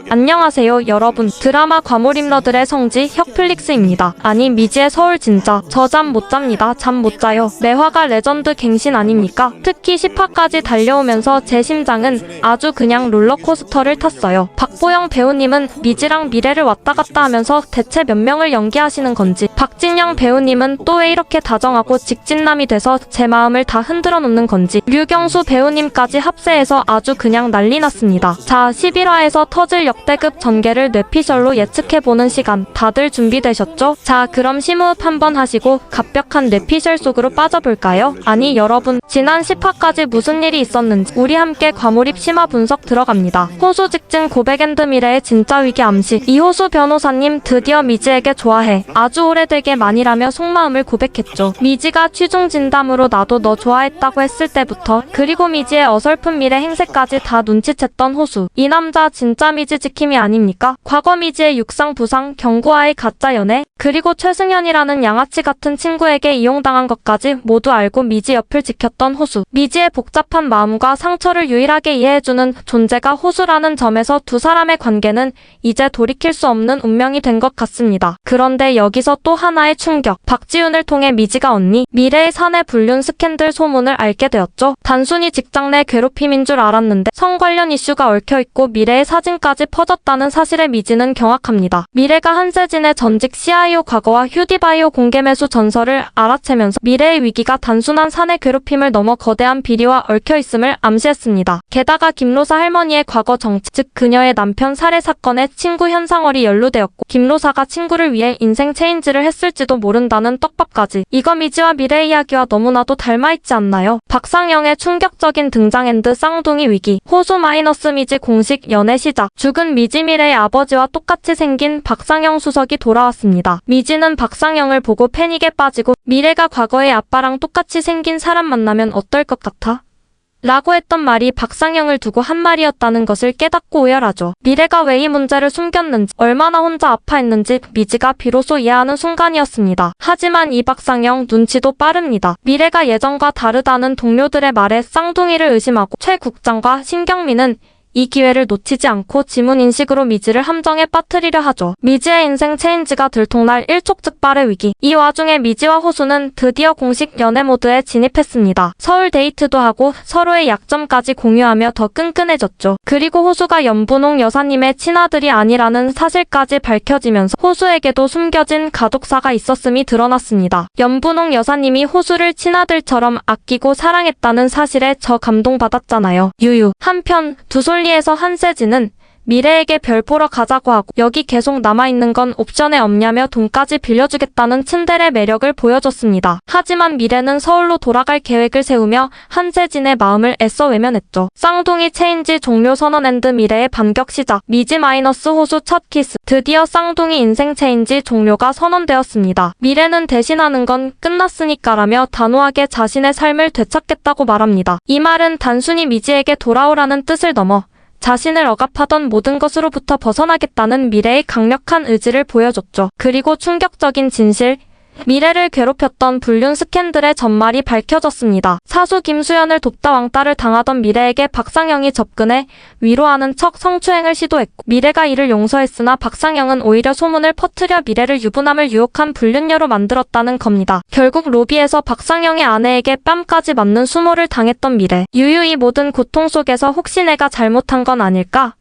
안녕하세요 여러분. 드라마 과몰입러들의 성지 혁플릭스입니다. 아니 미지의 서울 진짜 저 잠 못 잡니다. 잠 못 자요. 매화가 레전드 갱신 아닙니까? 특히 10화까지 달려오면서 제 심장은 아주 그냥 롤러코스터를 탔어요. 박보영 배우님은 미지랑 미래를 왔다 갔다 하면서 대체 몇 명을 연기하시는 건지, 박진영 배우님은 또 왜 이렇게 다정하고 직진남이 돼서 제 마음을 다 흔들어 놓는 건지, 류경수 배우님까지 합세해서 아주 그냥 난리 났습니다. 자, 11화에서 터질 역대급 전개를 뇌피셜로 예측해보는 시간 다들 준비되셨죠? 자, 그럼 심호흡 한번 하시고 갑벽한 뇌피셜 속으로 빠져볼까요? 아니 여러분, 지난 10화까지 무슨 일이 있었는지 우리 함께 과몰입 심화 분석 들어갑니다. 호수 직진 고백 앤드 미래의 진짜 위기 암시. 이호수 변호사님 드디어 미지에게 좋아해. 아주 오래되게 만이라며 속마음을 고백했죠. 미지가 취중 진담으로 나도 너 좋아했다고 했을 때부터, 그리고 미지의 어설픈 미래 행세까지 다 눈치챘던 호수. 이 남자 진짜 미지 지킴이 아닙니까? 과거 미지의 육상 부상, 경구와의 가짜 연애, 그리고 최승현이라는 양아치 같은 친구에게 이용당한 것까지 모두 알고 미지 옆을 지켰던 호수. 미지의 복잡한 마음과 상처를 유일하게 이해해주는 존재가 호수라는 점에서 두 사람의 관계는 이제 돌이킬 수 없는 운명이 된 것 같습니다. 그런데 여기서 또 하나의 충격. 박지윤을 통해 미지가 언니 미래의 사내 불륜 스캔들 소문을 알게 되었죠. 단순히 직장 내 괴롭힘인 줄 알았는데 성 관련 이슈가 얽혀있고 미래의 사진까지 퍼졌다는 사실에 미지는 경악합니다. 미래가 한세진의 전직 CIO 과거와 휴디바이오 공개 매수 전설을 알아채면서 미래의 위기가 단순한 사내 괴롭힘을 넘어 거대한 비리와 얽혀있음을 암시했습니다. 게다가 김로사 할머니의 과거 정치, 즉 그녀의 남편 살해 사건에 친구 현상월이 연루되었고 김로사가 친구를 위해 인생 체인지를 했을지도 모른다는 떡밥까지. 이거 미지와 미래 이야기와 너무나도 닮아있지 않나요? 박상영의 충격적인 등장 앤드 쌍둥이 위기. 호수 마이너스 미지 공식 연애 시작. 죽은 미지 미래의 아버지와 똑같이 생긴 박상영 수석이 돌아왔습니다. 미지는 박상영을 보고 패닉에 빠지고, 미래가 과거의 아빠랑 똑같이 생긴 사람 만나면 어떨 것 같아? 라고 했던 말이 박상영을 두고 한 말이었다는 것을 깨닫고 오열하죠. 미래가 왜 이 문제를 숨겼는지, 얼마나 혼자 아파했는지 미지가 비로소 이해하는 순간이었습니다. 하지만 이 박상영 눈치도 빠릅니다. 미래가 예전과 다르다는 동료들의 말에 쌍둥이를 의심하고 최 국장과 신경민은 이 기회를 놓치지 않고 지문인식으로 미지를 함정에 빠뜨리려 하죠. 미지의 인생 체인지가 들통날 일촉즉발의 위기. 이 와중에 미지와 호수는 드디어 공식 연애 모드에 진입했습니다. 서울 데이트도 하고 서로의 약점까지 공유하며 더 끈끈해졌죠. 그리고 호수가 연분홍 여사님의 친아들이 아니라는 사실까지 밝혀지면서 호수에게도 숨겨진 가독사가 있었음이 드러났습니다. 연분홍 여사님이 호수를 친아들처럼 아끼고 사랑했다는 사실에 저 감동받았잖아요. 유유. 한편 두솔리에서 한세진은 미래에게 별 보러 가자고 하고 여기 계속 남아있는 건 옵션에 없냐며 돈까지 빌려주겠다는 츤데레 매력을 보여줬습니다. 하지만 미래는 서울로 돌아갈 계획을 세우며 한세진의 마음을 애써 외면했죠. 쌍둥이 체인지 종료 선언 앤드 미래의 반격 시작. 미지 마이너스 호수 첫 키스. 드디어 쌍둥이 인생 체인지 종료가 선언되었습니다. 미래는 대신하는 건 끝났으니까라며 단호하게 자신의 삶을 되찾겠다고 말합니다. 이 말은 단순히 미지에게 돌아오라는 뜻을 넘어 자신을 억압하던 모든 것으로부터 벗어나겠다는 미래의 강력한 의지를 보여줬죠. 그리고 충격적인 진실, 미래를 괴롭혔던 불륜 스캔들의 전말이 밝혀졌습니다. 사수 김수현을 돕다 왕따를 당하던 미래에게 박상영이 접근해 위로하는 척 성추행을 시도했고, 미래가 이를 용서했으나 박상영은 오히려 소문을 퍼뜨려 미래를 유부남을 유혹한 불륜녀로 만들었다는 겁니다. 결국 로비에서 박상영의 아내에게 뺨까지 맞는 수모를 당했던 미래. 유유히 모든 고통 속에서 혹시 내가 잘못한 건 아닐까?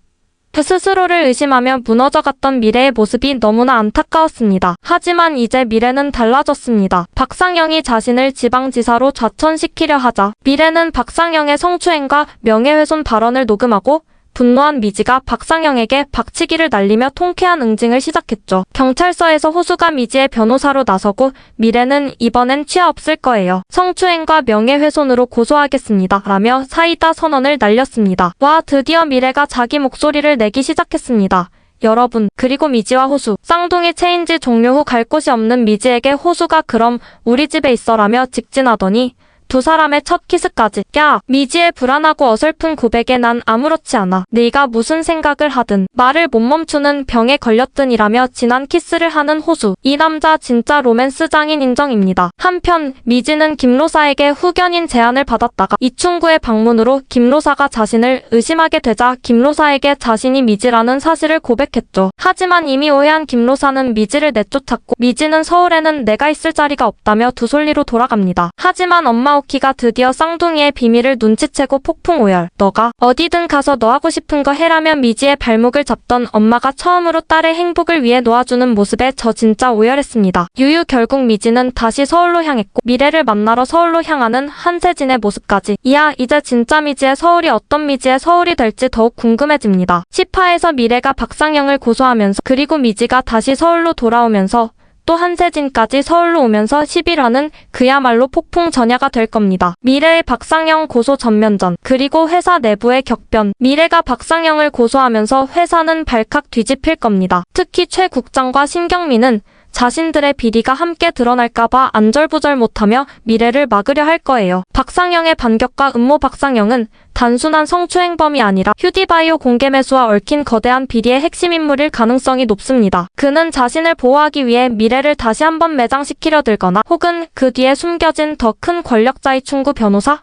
스스로를 의심하며 무너져갔던 미래의 모습이 너무나 안타까웠습니다. 하지만 이제 미래는 달라졌습니다. 박상영이 자신을 지방지사로 좌천시키려 하자 미래는 박상영의 성추행과 명예훼손 발언을 녹음하고 분노한 미지가 박상영에게 박치기를 날리며 통쾌한 응징을 시작했죠. 경찰서에서 호수가 미지의 변호사로 나서고 미래는 이번엔 취하 없을 거예요. 성추행과 명예훼손으로 고소하겠습니다. 라며 사이다 선언을 날렸습니다. 와, 드디어 미래가 자기 목소리를 내기 시작했습니다. 여러분, 그리고 미지와 호수. 쌍둥이 체인지 종료 후 갈 곳이 없는 미지에게 호수가 그럼 우리 집에 있어라며 직진하더니 두 사람의 첫 키스까지. 야, 미지의 불안하고 어설픈 고백에 난 아무렇지 않아. 네가 무슨 생각을 하든 말을 못 멈추는 병에 걸렸든이라며 진한 키스를 하는 호수. 이 남자 진짜 로맨스 장인 인정입니다. 한편 미지는 김로사에게 후견인 제안을 받았다가 이충구의 방문으로 김로사가 자신을 의심하게 되자 김로사에게 자신이 미지라는 사실을 고백했죠. 하지만 이미 오해한 김로사는 미지를 내쫓았고 미지는 서울에는 내가 있을 자리가 없다며 두솔리로 돌아갑니다. 하지만 엄마 오키가 드디어 쌍둥이의 비밀을 눈치채고 폭풍 오열. 너가 어디든 가서 너 하고 싶은 거 해라며 미지의 발목을 잡던 엄마가 처음으로 딸의 행복을 위해 놓아주는 모습에 저 진짜 오열했습니다. 유유 결국 미지는 다시 서울로 향했고 미래를 만나러 서울로 향하는 한세진의 모습까지. 이야, 이제 진짜 미지의 서울이 어떤 미지의 서울이 될지 더욱 궁금해집니다. 10화에서 미래가 박상영을 고소하면서 그리고 미지가 다시 서울로 돌아오면서 또 한세진까지 서울로 오면서 11화는 그야말로 폭풍 전야가 될 겁니다. 미래의 박상영 고소 전면전, 그리고 회사 내부의 격변. 미래가 박상영을 고소하면서 회사는 발칵 뒤집힐 겁니다. 특히 최 국장과 신경민은 자신들의 비리가 함께 드러날까봐 안절부절 못하며 미래를 막으려 할 거예요. 박상영의 반격과 음모. 박상영은 단순한 성추행범이 아니라 휴디바이오 공개 매수와 얽힌 거대한 비리의 핵심 인물일 가능성이 높습니다. 그는 자신을 보호하기 위해 미래를 다시 한번 매장시키려 들거나 혹은 그 뒤에 숨겨진 더 큰 권력자 이충구 변호사?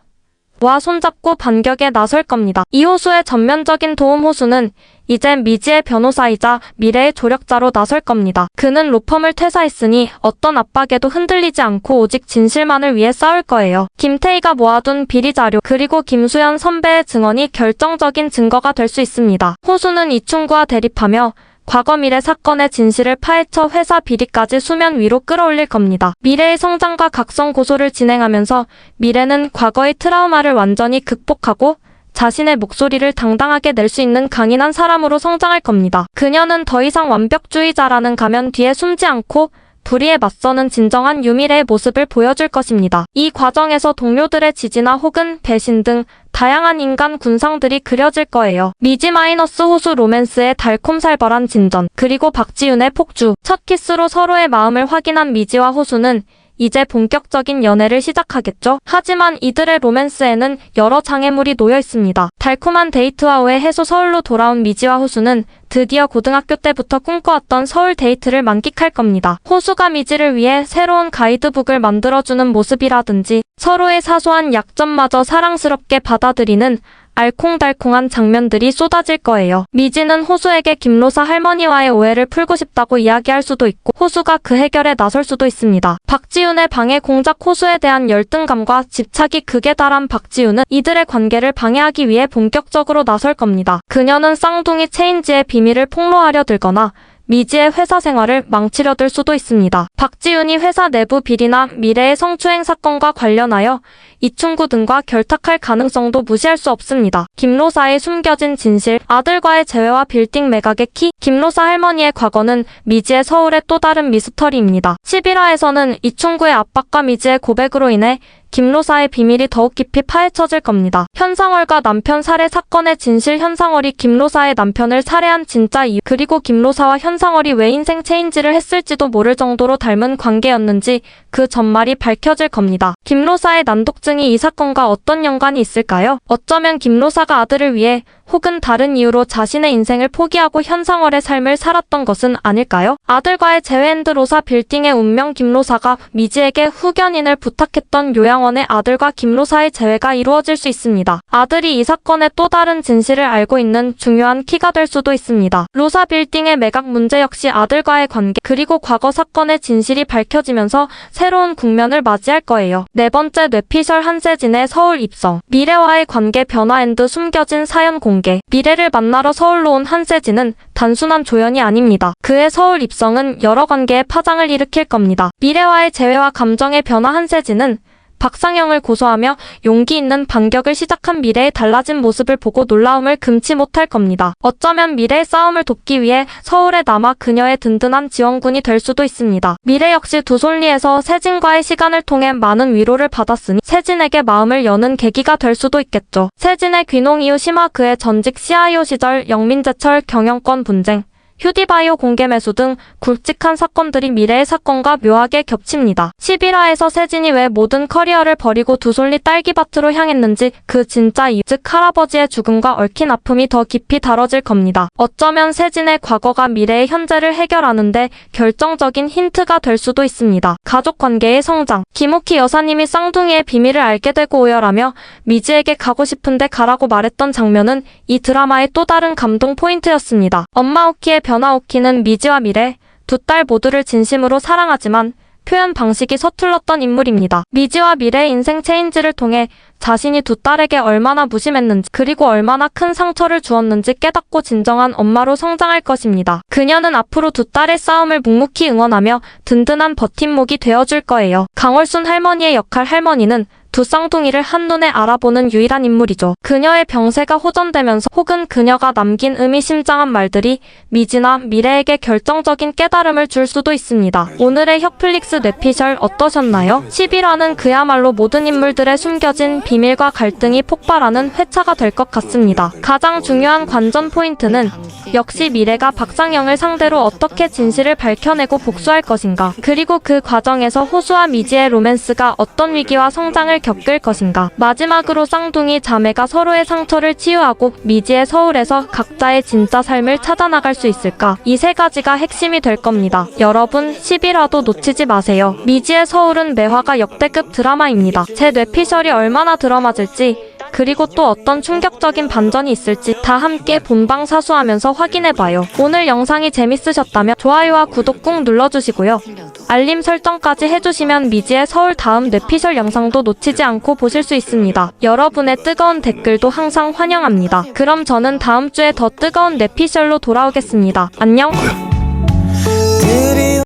와 손잡고 반격에 나설 겁니다. 이호수의 전면적인 도움. 호수는 이젠 미지의 변호사이자 미래의 조력자로 나설 겁니다. 그는 로펌을 퇴사했으니 어떤 압박에도 흔들리지 않고 오직 진실만을 위해 싸울 거예요. 김태희가 모아둔 비리 자료 그리고 김수현 선배의 증언이 결정적인 증거가 될 수 있습니다. 호수는 이충구와 대립하며 과거 미래 사건의 진실을 파헤쳐 회사 비리까지 수면 위로 끌어올릴 겁니다. 미래의 성장과 각성 고소를 진행하면서 미래는 과거의 트라우마를 완전히 극복하고 자신의 목소리를 당당하게 낼 수 있는 강인한 사람으로 성장할 겁니다. 그녀는 더 이상 완벽주의자라는 가면 뒤에 숨지 않고 불의에 맞서는 진정한 유미래의 모습을 보여줄 것입니다. 이 과정에서 동료들의 지지나 혹은 배신 등 다양한 인간 군상들이 그려질 거예요. 미지 마이너스 호수 로맨스의 달콤살벌한 진전, 그리고 박지윤의 폭주. 첫 키스로 서로의 마음을 확인한 미지와 호수는 이제 본격적인 연애를 시작하겠죠? 하지만 이들의 로맨스에는 여러 장애물이 놓여 있습니다. 달콤한 데이트와 후에 해소 서울로 돌아온 미지와 호수는 드디어 고등학교 때부터 꿈꿔왔던 서울 데이트를 만끽할 겁니다. 호수가 미지를 위해 새로운 가이드북을 만들어주는 모습이라든지 서로의 사소한 약점마저 사랑스럽게 받아들이는 알콩달콩한 장면들이 쏟아질 거예요. 미지는 호수에게 김로사 할머니와의 오해를 풀고 싶다고 이야기할 수도 있고 호수가 그 해결에 나설 수도 있습니다. 박지윤의 방해 공작. 호수에 대한 열등감과 집착이 극에 달한 박지윤은 이들의 관계를 방해하기 위해 본격적으로 나설 겁니다. 그녀는 쌍둥이 체인지의 비밀을 폭로하려 들거나 미지의 회사 생활을 망치려 들 수도 있습니다. 박지윤이 회사 내부 비리나 미래의 성추행 사건과 관련하여 이충구 등과 결탁할 가능성도 무시할 수 없습니다. 김로사의 숨겨진 진실, 아들과의 재회와 빌딩 매각의 키. 김로사 할머니의 과거는 미지의 서울의 또 다른 미스터리입니다. 11화에서는 이충구의 압박과 미지의 고백으로 인해 김로사의 비밀이 더욱 깊이 파헤쳐질 겁니다. 현상월과 남편 살해 사건의 진실. 현상월이 김로사의 남편을 살해한 진짜 이유, 그리고 김로사와 현상월이 왜 인생 체인지를 했을지도 모를 정도로 닮은 관계였는지 그 전말이 밝혀질 겁니다. 김로사의 난독증이 이 사건과 어떤 연관이 있을까요? 어쩌면 김로사가 아들을 위해 혹은 다른 이유로 자신의 인생을 포기하고 현상월의 삶을 살았던 것은 아닐까요? 아들과의 재회. 로사 빌딩의 운명. 김로사가 미지에게 후견인을 부탁했던 요양원의 아들과 김로사의 재회가 이루어질 수 있습니다. 아들이 이 사건의 또 다른 진실을 알고 있는 중요한 키가 될 수도 있습니다. 로사 빌딩의 매각 문제 역시 아들과의 관계 그리고 과거 사건의 진실이 밝혀지면서 새로운 국면을 맞이할 거예요. 네 번째, 뇌피셜 한세진의 서울 입성. 미래와의 관계 변화 앤드 숨겨진 사연 공개. 미래를 만나러 서울로 온 한세진은 단순한 조연이 아닙니다. 그의 서울 입성은 여러 관계에 파장을 일으킬 겁니다. 미래와의 재회와 감정의 변화. 한세진은 박상영을 고소하며 용기 있는 반격을 시작한 미래의 달라진 모습을 보고 놀라움을 금치 못할 겁니다. 어쩌면 미래의 싸움을 돕기 위해 서울에 남아 그녀의 든든한 지원군이 될 수도 있습니다. 미래 역시 두솔리에서 세진과의 시간을 통해 많은 위로를 받았으니 세진에게 마음을 여는 계기가 될 수도 있겠죠. 세진의 귀농 이후 심화. 그의 전직 CIO 시절 영민제철 경영권 분쟁, 휴디바이오 공개 매수 등 굵직한 사건들이 미래의 사건과 묘하게 겹칩니다. 11화에서 세진이 왜 모든 커리어를 버리고 두솔리 딸기밭으로 향했는지 그 진짜 이유, 즉 할아버지의 죽음과 얽힌 아픔이 더 깊이 다뤄질 겁니다. 어쩌면 세진의 과거가 미래의 현재를 해결하는데 결정적인 힌트가 될 수도 있습니다. 가족관계의 성장. 김옥희 여사님이 쌍둥이의 비밀을 알게 되고 오열하며 미지에게 가고 싶은데 가라고 말했던 장면은 이 드라마의 또 다른 감동 포인트였습니다. 엄마 오키의 변화. 오키는 미지와 미래 두 딸 모두를 진심으로 사랑하지만 표현 방식이 서툴렀던 인물입니다. 미지와 미래의 인생 체인지를 통해 자신이 두 딸에게 얼마나 무심했는지 그리고 얼마나 큰 상처를 주었는지 깨닫고 진정한 엄마로 성장할 것입니다. 그녀는 앞으로 두 딸의 싸움을 묵묵히 응원하며 든든한 버팀목이 되어줄 거예요. 강월순 할머니의 역할 할머니는 두 쌍둥이를 한눈에 알아보는 유일한 인물이죠. 그녀의 병세가 호전되면서 혹은 그녀가 남긴 의미심장한 말들이 미지나 미래에게 결정적인 깨달음을 줄 수도 있습니다. 오늘의 혁플릭스 뇌피셜 어떠셨나요? 11화는 그야말로 모든 인물들의 숨겨진 비밀과 갈등이 폭발하는 회차가 될 것 같습니다. 가장 중요한 관전 포인트는 역시 미래가 박상영을 상대로 어떻게 진실을 밝혀내고 복수할 것인가, 그리고 그 과정에서 호수와 미지의 로맨스가 어떤 위기와 성장을 겪을 것인가. 마지막으로 쌍둥이 자매가 서로의 상처를 치유하고 미지의 서울에서 각자의 진짜 삶을 찾아나갈 수 있을까. 이 세 가지가 핵심이 될 겁니다. 여러분 11화도 놓치지 마세요. 미지의 서울은 매화가 역대급 드라마입니다. 제 뇌피셜이 얼마나 들어맞을지 그리고 또 어떤 충격적인 반전이 있을지 다 함께 본방사수하면서 확인해봐요. 오늘 영상이 재밌으셨다면 좋아요와 구독 꾹 눌러주시고요. 알림 설정까지 해주시면 미지의 서울 다음 뇌피셜 영상도 놓치지 않고 보실 수 있습니다. 여러분의 뜨거운 댓글도 항상 환영합니다. 그럼 저는 다음 주에 더 뜨거운 뇌피셜로 돌아오겠습니다. 안녕!